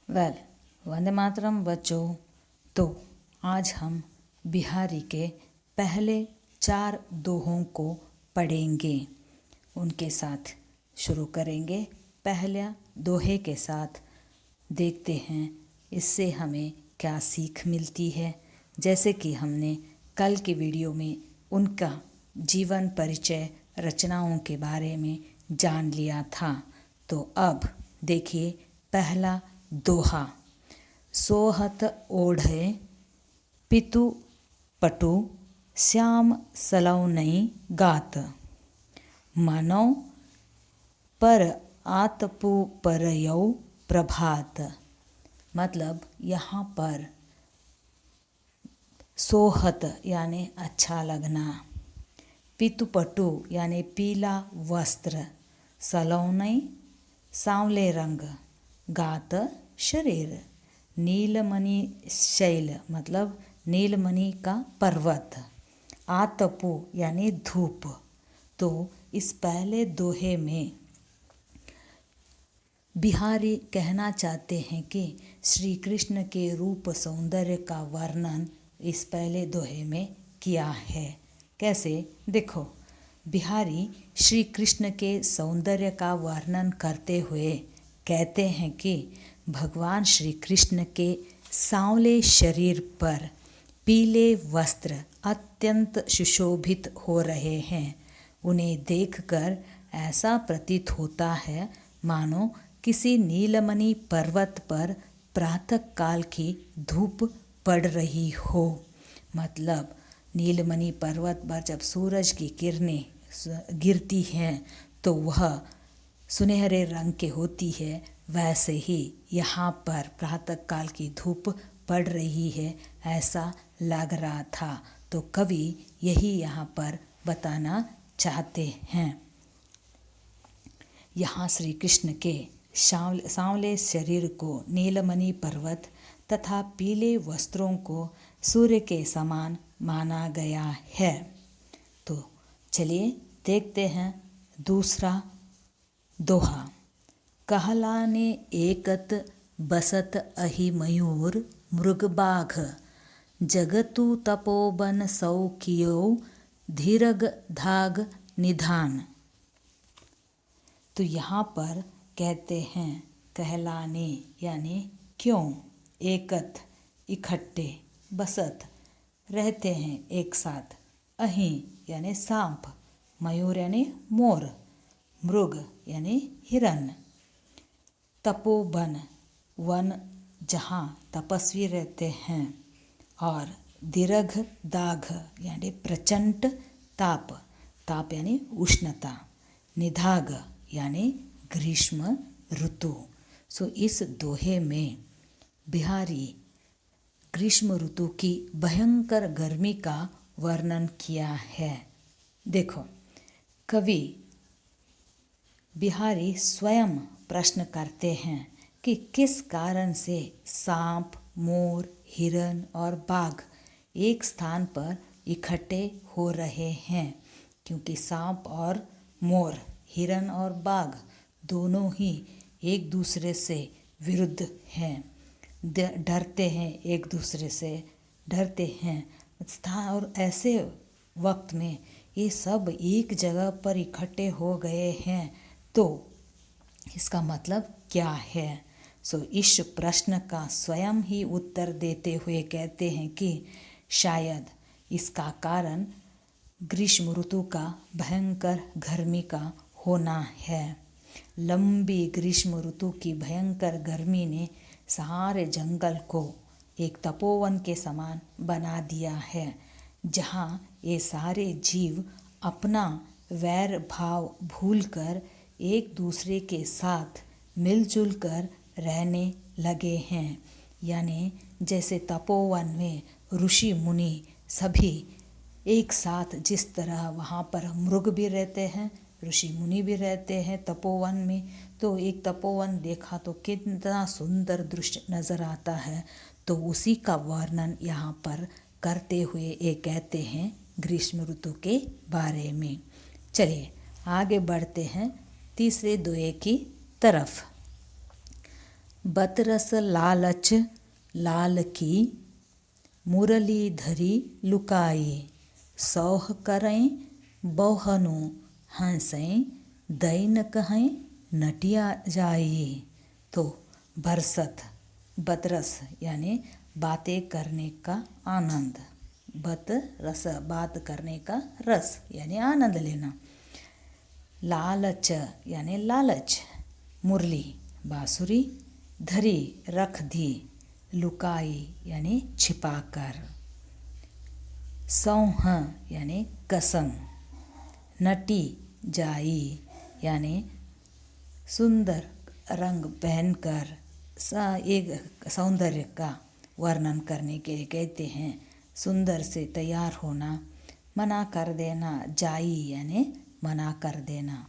Well, Vande Mataram बच्चों। तो आज हम बिहारी के पहले 4 दोहों को पढ़ेंगे। उनके साथ शुरू करेंगे। पहला दोहे के साथ देखते हैं इससे हमें क्या सीख मिलती है। जैसे कि हमने कल की वीडियो में उनका जीवन परिचय रचनाओं के बारे में जान लिया था। तो अब देखिए पहला दोहा। सोहत ओढ़े पितु पटु श्याम सलौनई गात। मानो पर आतपु परयौ प्रभात। मतलब यहाँ पर सोहत यानी अच्छा लगना, पितुपटु यानी पीला वस्त्र, सलौनई सांवले रंग, गात शरीर, नीलमणि शैल मतलब नीलमणि का पर्वत, आतपु यानी धूप। तो इस पहले दोहे में बिहारी कहना चाहते हैं कि श्री कृष्ण के रूप सौंदर्य का वर्णन इस पहले दोहे में किया है। कैसे? देखो, बिहारी श्री कृष्ण के सौंदर्य का वर्णन करते हुए कहते हैं कि भगवान श्री कृष्ण के सांवले शरीर पर पीले वस्त्र अत्यंत सुशोभित हो रहे हैं। उन्हें देखकर ऐसा प्रतीत होता है मानो किसी नीलमणि पर्वत पर प्रातः काल की धूप पड़ रही हो। मतलब नीलमणि पर्वत पर जब सूरज की किरणें गिरती हैं तो वह सुनहरे रंग की होती है, वैसे ही यहाँ पर प्रातः काल की धूप पड़ रही है ऐसा लग रहा था। तो कवि यही यहाँ पर बताना चाहते हैं। यहाँ श्री कृष्ण के सांवले शरीर को नीलमणि पर्वत तथा पीले वस्त्रों को सूर्य के समान माना गया है। तो चलिए देखते हैं दूसरा दोहा। कहलाने एकत बसत अहि मयूर मृग बाघ, जगतु तपोवन सौ कियो धीरग धाग निधान। तो यहाँ पर कहते हैं कहलाने यानी क्यों, एकत इकट्ठे, बसत रहते हैं एक साथ, अहि यानी सांप, मयूर यानी मोर, मृग यानी हिरन, तपोवन वन जहाँ तपस्वी रहते हैं, और दीर्घ दाघ यानी प्रचंड ताप, ताप यानी उष्णता, निधाग यानी ग्रीष्म ऋतु। सो इस दोहे में बिहारी ग्रीष्म ऋतु की भयंकर गर्मी का वर्णन किया है। देखो, कवि बिहारी स्वयं प्रश्न करते हैं कि किस कारण से सांप, मोर, हिरन और बाघ एक स्थान पर इकट्ठे हो रहे हैं। क्योंकि सांप और मोर, हिरन और बाघ दोनों ही एक दूसरे से विरुद्ध हैं, डरते हैं, एक दूसरे से डरते हैं। और ऐसे वक्त में ये सब एक जगह पर इकट्ठे हो गए हैं, तो इसका मतलब क्या है? सो इस प्रश्न का स्वयं ही उत्तर देते हुए कहते हैं कि शायद इसका कारण ग्रीष्म ऋतु का भयंकर गर्मी का होना है। लंबी ग्रीष्म ऋतु की भयंकर गर्मी ने सारे जंगल को एक तपोवन के समान बना दिया है, जहाँ ये सारे जीव अपना वैर भाव भूलकर एक दूसरे के साथ मिलजुल कर रहने लगे हैं। यानी जैसे तपोवन में ऋषि मुनि सभी एक साथ, जिस तरह वहाँ पर मृग भी रहते हैं, ऋषि मुनि भी रहते हैं तपोवन में, तो एक तपोवन देखा तो कितना सुंदर दृश्य नज़र आता है। तो उसी का वर्णन यहाँ पर करते हुए ये कहते हैं ग्रीष्म ऋतु के बारे में। चलिए आगे बढ़ते हैं तीसरे दोहे की तरफ। बतरस लालच लाल की, मुरली धरी लुकाई, सौह करें बौहनु हंसें, दैन कहें नटिया जाई। तो बरसत, बतरस यानी बातें करने का आनंद, बत रस बात करने का रस यानी आनंद लेना। लालच यानी लालच, मुरली बांसुरी, धरी रख दी, लुकाई यानी छिपाकर, सौह यानी कसम, नटी जाई यानी सुंदर रंग पहनकर एक सौंदर्य का वर्णन करने के लिए कहते हैं, सुंदर से तैयार होना, मना कर देना, जाई यानी मना कर देना।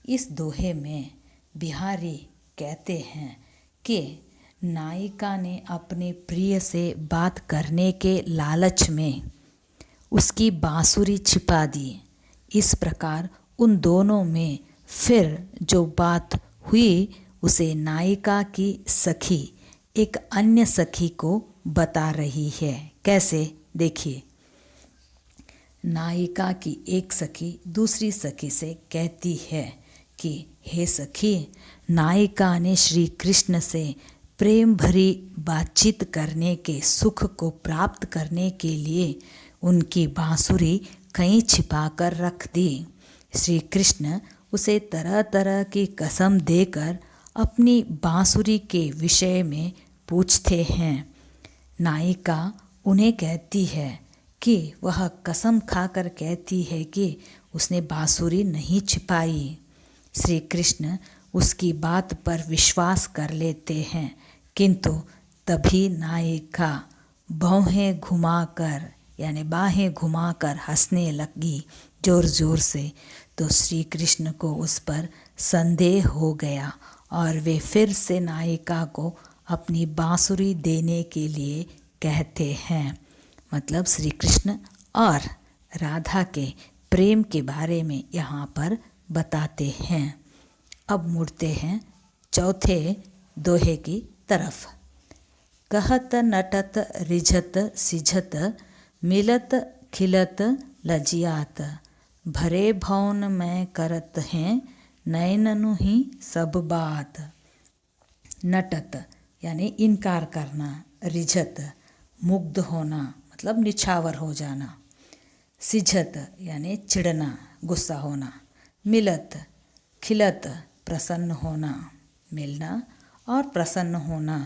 इस दोहे में बिहारी कहते हैं कि नायिका ने अपने प्रिय से बात करने के लालच में उसकी बांसुरी छिपा दी। इस प्रकार उन दोनों में फिर जो बात हुई उसे नायिका की सखी एक अन्य सखी को बता रही है। कैसे, देखिए। नायिका की एक सखी दूसरी सखी से कहती है कि हे सखी, नायिका ने श्री कृष्ण से प्रेम भरी बातचीत करने के सुख को प्राप्त करने के लिए उनकी बांसुरी कहीं छिपा कर रख दी। श्री कृष्ण उसे तरह तरह की कसम देकर अपनी बांसुरी के विषय में पूछते हैं। नायिका उन्हें कहती है कि वह कसम खाकर कहती है कि उसने बांसुरी नहीं छिपाई। श्री कृष्ण उसकी बात पर विश्वास कर लेते हैं, किंतु तभी नायिका बाहें घुमाकर यानी बाहें घुमाकर हंसने लगी जोर जोर से। तो श्री कृष्ण को उस पर संदेह हो गया और वे फिर से नायिका को अपनी बांसुरी देने के लिए कहते हैं। मतलब श्री कृष्ण और राधा के प्रेम के बारे में यहाँ पर बताते हैं। अब मुड़ते हैं चौथे दोहे की तरफ। कहत नटत रिझत सिझत, मिलत खिलत लजियात, भरे भौन में करत हैं, नैननु ही सब बात। नटत यानी इनकार करना, रिझत मुग्ध होना मतलब निछावर हो जाना, सिझत यानी चिढ़ना गुस्सा होना, मिलत खिलत प्रसन्न होना मिलना और प्रसन्न होना,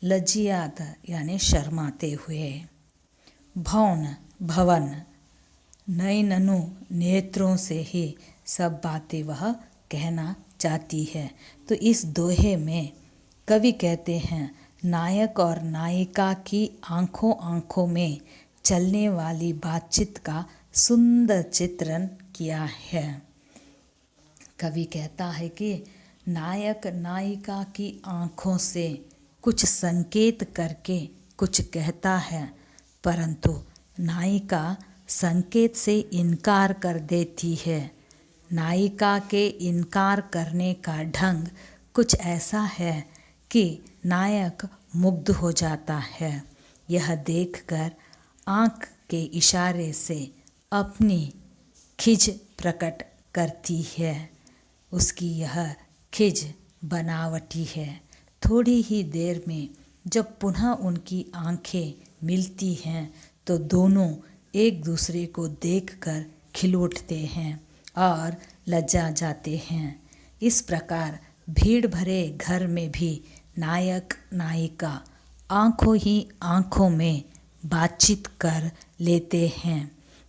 लज्जियात यानी शर्माते हुए, भौन भवन, नैननु नेत्रों से ही सब बातें वह कहना चाहती है। तो इस दोहे में कवि कहते हैं नायक और नायिका की आंखों आंखों में चलने वाली बातचीत का सुंदर चित्रण किया है। कवि कहता है कि नायक नायिका की आंखों से कुछ संकेत करके कुछ कहता है, परंतु नायिका संकेत से इनकार कर देती है। नायिका के इनकार करने का ढंग कुछ ऐसा है कि नायक मुग्ध हो जाता है। यह देखकर आँख के इशारे से अपनी खिज प्रकट करती है। उसकी यह खिज बनावटी है। थोड़ी ही देर में जब पुनः उनकी आँखें मिलती हैं तो दोनों एक दूसरे को देखकर खिल उठते हैं और लज्जा जाते हैं। इस प्रकार भीड़ भरे घर में भी नायक नायिका आँखों ही आँखों में बातचीत कर लेते हैं।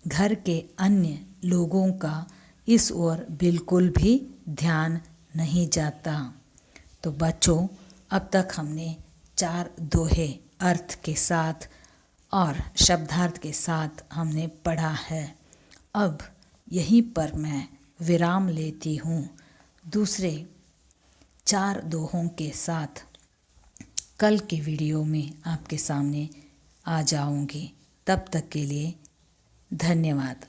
घर के अन्य लोगों का इस ओर बिल्कुल भी ध्यान नहीं जाता। तो बच्चों, अब तक हमने 4 दोहे अर्थ के साथ और शब्दार्थ के साथ हमने पढ़ा है। अब यहीं पर मैं विराम लेती हूँ। दूसरे 4 दोहों के साथ कल के वीडियो में आपके सामने आ जाऊंगी। तब तक के लिए धन्यवाद।